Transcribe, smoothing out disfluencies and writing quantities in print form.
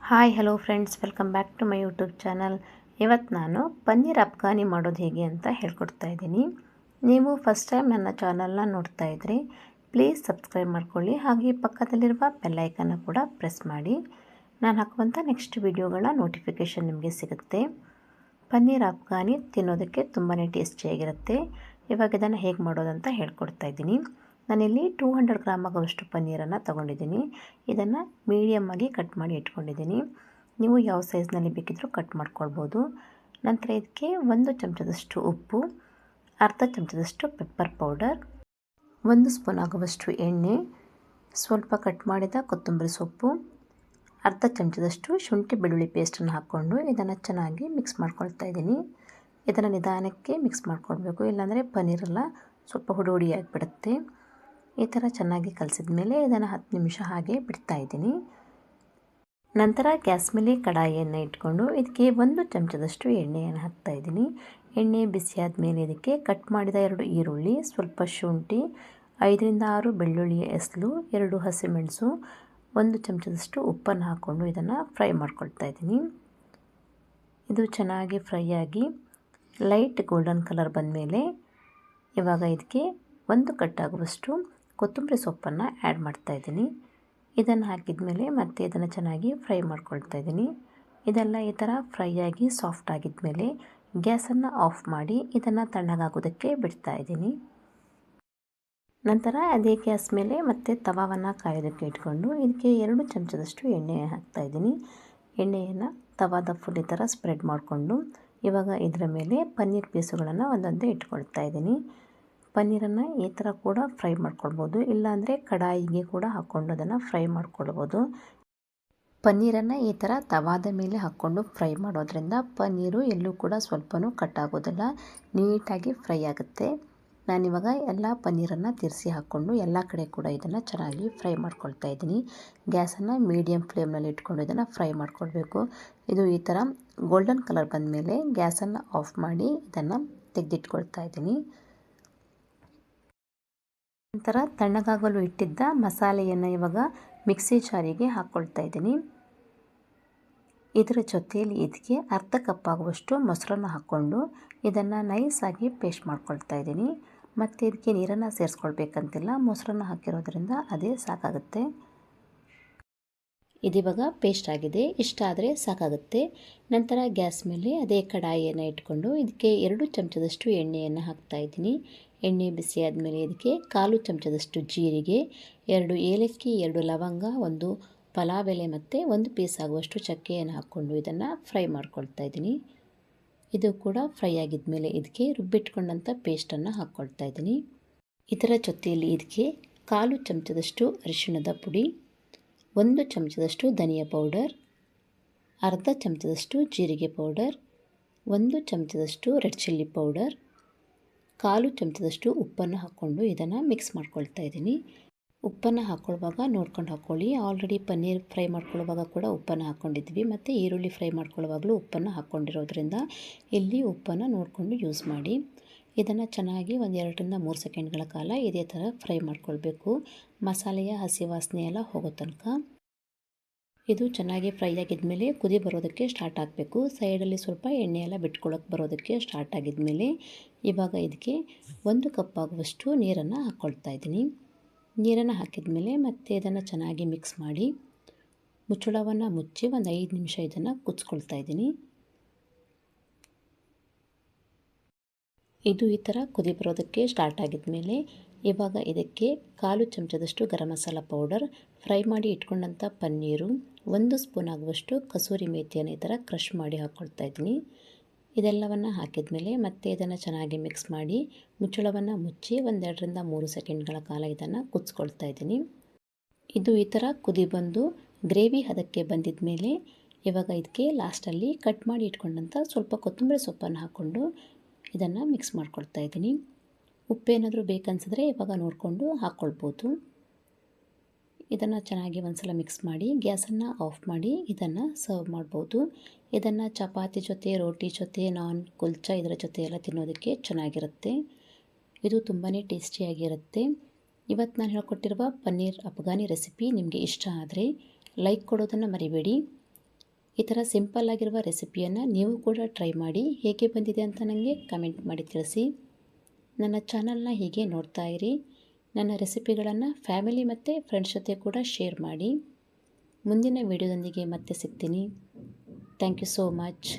Hi hello friends, welcome back to my YouTube channel. ಇವತ್ತು ನಾನು paneer Afghani ಮಾಡೋದು ಹೇಗೆ ಅಂತ ಹೇಳ್ಕೊಡ್ತಾ ಇದ್ದೀನಿ. ನೀವು ಫಸ್ಟ್ ಟೈಮ್ ನನ್ನ ಚಾನಲ್ನ ನೋಡ್ತಾ ಇದ್ರಿ, ಪ್ಲೀಸ್ ಸಬ್ಸ್ಕ್ರೈಬ್ ಮಾಡ್ಕೊಳ್ಳಿ. ಹಾಗೆ ಪಕ್ಕದಲ್ಲಿರುವ ಬೆಲ್ಲೈಕನ್ನು ಕೂಡ ಪ್ರೆಸ್ ಮಾಡಿ. ನಾನು ಹಾಕುವಂಥ ನೆಕ್ಸ್ಟ್ ವಿಡಿಯೋಗಳ ನೋಟಿಫಿಕೇಷನ್ ನಿಮಗೆ ಸಿಗುತ್ತೆ. ಪನ್ನೀರ್ ಅಫ್ಘಾನಿ ತಿನ್ನೋದಕ್ಕೆ ತುಂಬಾ ಟೇಸ್ಟಿಯಾಗಿರುತ್ತೆ. ಇವಾಗ ಇದನ್ನು ಹೇಗೆ ಮಾಡೋದಂತ ಹೇಳ್ಕೊಡ್ತಾ ಇದ್ದೀನಿ. ನಾನಿಲ್ಲಿ 200 ಗ್ರಾಮ್ ಆಗುವಷ್ಟು ಪನ್ನೀರನ್ನು ತೊಗೊಂಡಿದ್ದೀನಿ. ಇದನ್ನು ಮೀಡಿಯಮ್ ಆಗಿ ಕಟ್ ಮಾಡಿ ಇಟ್ಕೊಂಡಿದ್ದೀನಿ. ನೀವು ಯಾವ ಸೈಜ್ನಲ್ಲಿ ಬೇಕಿದ್ದರೂ ಕಟ್ ಮಾಡ್ಕೊಳ್ಬೋದು. ನಂತರ ಇದಕ್ಕೆ 1 ಚಮಚದಷ್ಟು ಉಪ್ಪು, ಅರ್ಧ ಚಮಚದಷ್ಟು ಪೆಪ್ಪರ್ ಪೌಡರ್, 1 ಸ್ಪೂನ್ ಆಗುವಷ್ಟು ಎಣ್ಣೆ, ಸ್ವಲ್ಪ ಕಟ್ ಮಾಡಿದ ಕೊತ್ತಂಬರಿ ಸೊಪ್ಪು, ಅರ್ಧ ಚಮಚದಷ್ಟು ಶುಂಠಿ ಬೆಳ್ಳುಳ್ಳಿ ಪೇಸ್ಟನ್ನು ಹಾಕ್ಕೊಂಡು ಇದನ್ನು ಚೆನ್ನಾಗಿ ಮಿಕ್ಸ್ ಮಾಡ್ಕೊಳ್ತಾ ಇದ್ದೀನಿ. ಇದನ್ನು ನಿಧಾನಕ್ಕೆ ಮಿಕ್ಸ್ ಮಾಡ್ಕೊಳ್ಬೇಕು, ಇಲ್ಲಾಂದರೆ ಪನ್ನೀರೆಲ್ಲ ಸ್ವಲ್ಪ ಹುಡಿ ಆಗಿಬಿಡುತ್ತೆ. ಈ ಥರ ಚೆನ್ನಾಗಿ ಕಲಸಿದ ಮೇಲೆ ಇದನ್ನು 10 ನಿಮಿಷ ಹಾಗೆ ಬಿಡ್ತಾ ಇದ್ದೀನಿ. ನಂತರ ಗ್ಯಾಸ್ ಮೇಲೆ ಕಡಾಯಿಯನ್ನು ಇಟ್ಕೊಂಡು ಇದಕ್ಕೆ 1 ಚಮಚದಷ್ಟು ಎಣ್ಣೆಯನ್ನು ಹಾಕ್ತಾ ಇದ್ದೀನಿ. ಎಣ್ಣೆ ಬಿಸಿಯಾದ ಮೇಲೆ ಇದಕ್ಕೆ ಕಟ್ ಮಾಡಿದ 2 ಈರುಳ್ಳಿ, ಸ್ವಲ್ಪ ಶುಂಠಿ, 5ರಿಂದ 6 ಬೆಳ್ಳುಳ್ಳಿಯ ಎಸಳು, 2 ಹಸಿಮೆಣಸು, 1 ಚಮಚದಷ್ಟು ಉಪ್ಪನ್ನು ಹಾಕ್ಕೊಂಡು ಇದನ್ನು ಫ್ರೈ ಮಾಡ್ಕೊಳ್ತಾ ಇದ್ದೀನಿ. ಇದು ಚೆನ್ನಾಗಿ ಫ್ರೈ ಆಗಿ ಲೈಟ್ ಗೋಲ್ಡನ್ ಕಲರ್ ಬಂದಮೇಲೆ ಇವಾಗ ಇದಕ್ಕೆ 1 ಕಟ್ಟಾಗುವಷ್ಟು ಕೊತ್ತಂಬರಿ ಸೊಪ್ಪನ್ನು ಆ್ಯಡ್ ಮಾಡ್ತಾಯಿದ್ದೀನಿ. ಇದನ್ನು ಹಾಕಿದ ಮೇಲೆ ಮತ್ತೆ ಇದನ್ನು ಚೆನ್ನಾಗಿ ಫ್ರೈ ಮಾಡ್ಕೊಳ್ತಾ ಇದ್ದೀನಿ. ಇದೆಲ್ಲ ಈ ಥರ ಫ್ರೈ ಆಗಿ ಸಾಫ್ಟ್ ಆಗಿದ ಮೇಲೆ ಗ್ಯಾಸನ್ನು ಆಫ್ ಮಾಡಿ ಇದನ್ನು ತಣ್ಣಗಾಗೋದಕ್ಕೆ ಬಿಡ್ತಾ ಇದ್ದೀನಿ. ನಂತರ ಅದೇ ಗ್ಯಾಸ್ ಮೇಲೆ ಮತ್ತೆ ತವಾವನ್ನು ಕಾಯೋದಕ್ಕೆ ಇಟ್ಕೊಂಡು ಇದಕ್ಕೆ 2 ಚಮಚದಷ್ಟು ಎಣ್ಣೆ ಹಾಕ್ತಾಯಿದ್ದೀನಿ. ಎಣ್ಣೆಯನ್ನು ತವಾದ ಫುಲ್ ಈ ಥರ ಸ್ಪ್ರೆಡ್ ಮಾಡಿಕೊಂಡು ಇವಾಗ ಇದರ ಮೇಲೆ ಪನ್ನೀರ್ ಪೀಸುಗಳನ್ನು ಒಂದೊಂದೇ ಇಟ್ಕೊಳ್ತಾ ಇದ್ದೀನಿ. ಪನ್ನೀರನ್ನು ಈ ಥರ ಕೂಡ ಫ್ರೈ ಮಾಡ್ಕೊಳ್ಬೋದು, ಇಲ್ಲಾಂದರೆ ಕಡಾಯಿಗೆ ಕೂಡ ಹಾಕ್ಕೊಂಡು ಅದನ್ನು ಫ್ರೈ ಮಾಡ್ಕೊಳ್ಬೋದು. ಪನ್ನೀರನ್ನು ಈ ಥರ ತವಾದ ಮೇಲೆ ಹಾಕ್ಕೊಂಡು ಫ್ರೈ ಮಾಡೋದ್ರಿಂದ ಪನ್ನೀರು ಎಲ್ಲೂ ಕೂಡ ಸ್ವಲ್ಪನೂ ಕಟ್ಟಾಗೋದಿಲ್ಲ, ನೀಟಾಗಿ ಫ್ರೈ ಆಗುತ್ತೆ. ನಾನಿವಾಗ ಎಲ್ಲ ಪನ್ನೀರನ್ನು ತಿರ್ಸಿ ಹಾಕ್ಕೊಂಡು ಎಲ್ಲ ಕಡೆ ಕೂಡ ಇದನ್ನು ಚೆನ್ನಾಗಿ ಫ್ರೈ ಮಾಡ್ಕೊಳ್ತಾ ಇದ್ದೀನಿ. ಗ್ಯಾಸನ್ನು ಮೀಡಿಯಮ್ ಫ್ಲೇಮ್ನಲ್ಲಿ ಇಟ್ಕೊಂಡು ಇದನ್ನು ಫ್ರೈ ಮಾಡ್ಕೊಳ್ಬೇಕು. ಇದು ಈ ಥರ ಗೋಲ್ಡನ್ ಕಲರ್ ಬಂದ ಮೇಲೆ ಗ್ಯಾಸನ್ನು ಆಫ್ ಮಾಡಿ ಇದನ್ನು ತೆಗೆದಿಟ್ಕೊಳ್ತಾ ಇದ್ದೀನಿ. ನಂತರ ತಣ್ಣಗಾಗಲು ಇಟ್ಟಿದ್ದ ಮಸಾಲೆಯನ್ನು ಇವಾಗ ಮಿಕ್ಸಿ ಜಾರಿಗೆ ಹಾಕ್ಕೊಳ್ತಾ ಇದ್ದೀನಿ. ಇದರ ಜೊತೆಯಲ್ಲಿ ಇದಕ್ಕೆ ಅರ್ಧ ಕಪ್ ಆಗುವಷ್ಟು ಮೊಸರನ್ನು ಹಾಕ್ಕೊಂಡು ಇದನ್ನು ನೈಸಾಗಿ ಪೇಸ್ಟ್ ಮಾಡ್ಕೊಳ್ತಾ ಇದ್ದೀನಿ. ಮತ್ತು ಇದಕ್ಕೆ ನೀರನ್ನು ಸೇರಿಸ್ಕೊಳ್ಬೇಕಂತಿಲ್ಲ, ಮೊಸರನ್ನು ಹಾಕಿರೋದ್ರಿಂದ ಅದೇ ಸಾಕಾಗುತ್ತೆ. ಇದಿವಾಗ ಪೇಸ್ಟ್ ಆಗಿದೆ, ಇಷ್ಟ ಆದರೆ ಸಾಕಾಗುತ್ತೆ. ನಂತರ ಗ್ಯಾಸ್ ಮೇಲೆ ಅದೇ ಕಡಾಯಿಯನ್ನು ಇಟ್ಕೊಂಡು ಇದಕ್ಕೆ 2 ಚಮಚದಷ್ಟು ಎಣ್ಣೆಯನ್ನು ಹಾಕ್ತಾ ಇದ್ದೀನಿ. ಎಣ್ಣೆ ಬಿಸಿ ಆದಮೇಲೆ ಇದಕ್ಕೆ 1/4 ಚಮಚದಷ್ಟು ಜೀರಿಗೆ, 2 ಏಲಕ್ಕಿ, 2 ಲವಂಗ, 1 ಪಲಾವ್ ಎಲೆ ಮತ್ತು 1 ಪೀಸ್ ಆಗುವಷ್ಟು ಚಕ್ಕೆಯನ್ನು ಹಾಕ್ಕೊಂಡು ಇದನ್ನು ಫ್ರೈ ಮಾಡ್ಕೊಳ್ತಾ ಇದ್ದೀನಿ. ಇದು ಕೂಡ ಫ್ರೈ ಆಗಿದ ಮೇಲೆ ಇದಕ್ಕೆ ರುಬ್ಬಿಟ್ಕೊಂಡಂಥ ಪೇಸ್ಟನ್ನು ಹಾಕ್ಕೊಳ್ತಾ ಇದ್ದೀನಿ. ಇದರ ಜೊತೆಯಲ್ಲಿ ಇದಕ್ಕೆ 1/4 ಚಮಚದಷ್ಟು ಅರಿಶಿಣದ ಪುಡಿ, 1 ಚಮಚದಷ್ಟು ಧನಿಯಾ ಪೌಡರ್, ಅರ್ಧ ಚಮಚದಷ್ಟು ಜೀರಿಗೆ ಪೌಡರ್, 1 ಚಮಚದಷ್ಟು ರೆಡ್ ಚಿಲ್ಲಿ ಪೌಡರ್, 1/4 ಚಮಚದಷ್ಟು ಉಪ್ಪನ್ನು ಹಾಕ್ಕೊಂಡು ಇದನ್ನು ಮಿಕ್ಸ್ ಮಾಡ್ಕೊಳ್ತಾ ಇದ್ದೀನಿ. ಉಪ್ಪನ್ನು ಹಾಕ್ಕೊಳ್ಳುವಾಗ ನೋಡ್ಕೊಂಡು ಹಾಕ್ಕೊಳ್ಳಿ. ಆಲ್ರೆಡಿ ಪನ್ನೀರ್ ಫ್ರೈ ಮಾಡ್ಕೊಳ್ಳುವಾಗ ಕೂಡ ಉಪ್ಪನ್ನು ಹಾಕ್ಕೊಂಡಿದ್ವಿ ಮತ್ತು ಈರುಳ್ಳಿ ಫ್ರೈ ಮಾಡ್ಕೊಳ್ಳುವಾಗಲೂ ಉಪ್ಪನ್ನು ಹಾಕ್ಕೊಂಡಿರೋದ್ರಿಂದ ಇಲ್ಲಿ ಉಪ್ಪನ್ನು ನೋಡಿಕೊಂಡು ಯೂಸ್ ಮಾಡಿ. ಇದನ್ನು ಚೆನ್ನಾಗಿ 1-2ರಿಂದ 3 ಸೆಕೆಂಡ್ಗಳ ಕಾಲ ಇದೇ ಥರ ಫ್ರೈ ಮಾಡ್ಕೊಳ್ಬೇಕು, ಮಸಾಲೆಯ ಹಸಿ ವಾಸನೆ ಎಲ್ಲ ಹೋಗೋ ತನಕ. ಇದು ಚೆನ್ನಾಗಿ ಫ್ರೈ ಆಗಿದ ಮೇಲೆ ಕುದಿ ಬರೋದಕ್ಕೆ ಸ್ಟಾರ್ಟ್ ಆಗಬೇಕು. ಸೈಡಲ್ಲಿ ಸ್ವಲ್ಪ ಎಣ್ಣೆ ಎಲ್ಲ ಬಿಟ್ಕೊಳ್ಳೋಕೆ ಬರೋದಕ್ಕೆ ಸ್ಟಾರ್ಟ್ ಆಗಿದ ಮೇಲೆ ಇವಾಗ ಇದಕ್ಕೆ 1 ಕಪ್ ಆಗುವಷ್ಟು ನೀರನ್ನು ಹಾಕ್ಕೊಳ್ತಾ ಇದ್ದೀನಿ. ನೀರನ್ನು ಹಾಕಿದ ಮೇಲೆ ಮತ್ತೆ ಇದನ್ನು ಚೆನ್ನಾಗಿ ಮಿಕ್ಸ್ ಮಾಡಿ ಮುಚ್ಚಳವನ್ನು ಮುಚ್ಚಿ 5 ನಿಮಿಷ ಇದನ್ನು ಕುದಿಸ್ಕೊಳ್ತಾ ಇದ್ದೀನಿ. ಇದು ಈ ಥರ ಕುದಿ ಬರೋದಕ್ಕೆ ಸ್ಟಾರ್ಟ್ ಆಗಿದ ಮೇಲೆ ಇವಾಗ ಇದಕ್ಕೆ 1/4 ಚಮಚದಷ್ಟು ಗರಂ ಮಸಾಲ ಪೌಡರ್, ಫ್ರೈ ಮಾಡಿ ಇಟ್ಕೊಂಡಂಥ ಪನ್ನೀರು, 1 ಸ್ಪೂನ್ ಆಗುವಷ್ಟು ಕಸೂರಿ ಮೇಥಿಯನ್ನು ಈ ಥರ ಕ್ರಷ್ ಮಾಡಿ ಹಾಕ್ಕೊಳ್ತಾ ಇದ್ದೀನಿ. ಇದೆಲ್ಲವನ್ನು ಹಾಕಿದ ಮೇಲೆ ಮತ್ತೆ ಇದನ್ನು ಚೆನ್ನಾಗಿ ಮಿಕ್ಸ್ ಮಾಡಿ ಮುಚ್ಚಳವನ್ನು ಮುಚ್ಚಿ 1-2ರಿಂದ 3 ಸೆಕೆಂಡ್ಗಳ ಕಾಲ ಇದನ್ನು ಕುದಿಸ್ಕೊಳ್ತಾ ಇದ್ದೀನಿ. ಇದು ಈ ಥರ ಕುದಿ ಬಂದು ಗ್ರೇವಿ ಹದಕ್ಕೆ ಬಂದಿದ ಮೇಲೆ ಇವಾಗ ಇದಕ್ಕೆ ಲಾಸ್ಟಲ್ಲಿ ಕಟ್ ಮಾಡಿ ಇಟ್ಕೊಂಡಂಥ ಸ್ವಲ್ಪ ಕೊತ್ತಂಬರಿ ಸೊಪ್ಪನ್ನು ಹಾಕ್ಕೊಂಡು ಇದನ್ನು ಮಿಕ್ಸ್ ಮಾಡ್ಕೊಳ್ತಾ ಇದ್ದೀನಿ. ಉಪ್ಪೇನಾದರೂ ಬೇಕನ್ಸಿದ್ರೆ ಇವಾಗ ನೋಡಿಕೊಂಡು ಹಾಕ್ಕೊಳ್ಬೋದು. ಇದನ್ನು ಚೆನ್ನಾಗಿ ಒಂದ್ಸಲ ಮಿಕ್ಸ್ ಮಾಡಿ ಗ್ಯಾಸನ್ನು ಆಫ್ ಮಾಡಿ ಇದನ್ನು ಸರ್ವ್ ಮಾಡ್ಬೋದು. ಇದನ್ನು ಚಪಾತಿ ಜೊತೆ, ರೋಟಿ ಜೊತೆ, ನಾನ್, ಕುಲ್ಚಾ ಇದರ ಜೊತೆ ಎಲ್ಲ ತಿನ್ನೋದಕ್ಕೆ ಚೆನ್ನಾಗಿರುತ್ತೆ. ಇದು ತುಂಬಾ ಟೇಸ್ಟಿಯಾಗಿರುತ್ತೆ. ಇವತ್ತು ನಾನು ಹೇಳ್ಕೊಟ್ಟಿರುವ ಪನ್ನೀರ್ ಅಫ್ಘಾನಿ ರೆಸಿಪಿ ನಿಮಗೆ ಇಷ್ಟ ಆದರೆ ಲೈಕ್ ಕೊಡೋದನ್ನು ಮರಿಬೇಡಿ. ಈ ಥರ ಸಿಂಪಲ್ ಆಗಿರುವ ರೆಸಿಪಿಯನ್ನು ನೀವು ಕೂಡ ಟ್ರೈ ಮಾಡಿ, ಹೇಗೆ ಬಂದಿದೆ ಅಂತ ನನಗೆ ಕಮೆಂಟ್ ಮಾಡಿ ತಿಳಿಸಿ. ನನ್ನ ಚಾನಲ್ನ ಹೀಗೆ ನೋಡ್ತಾ ಇರಿ. ನನ್ನ ರೆಸಿಪಿಗಳನ್ನು ಫ್ಯಾಮಿಲಿ ಮತ್ತು ಫ್ರೆಂಡ್ಸ್ ಜೊತೆ ಕೂಡ ಶೇರ್ ಮಾಡಿ. ಮುಂದಿನ ವಿಡಿಯೋದೊಂದಿಗೆ ಮತ್ತೆ ಸಿಗ್ತೀನಿ. Thank you so much.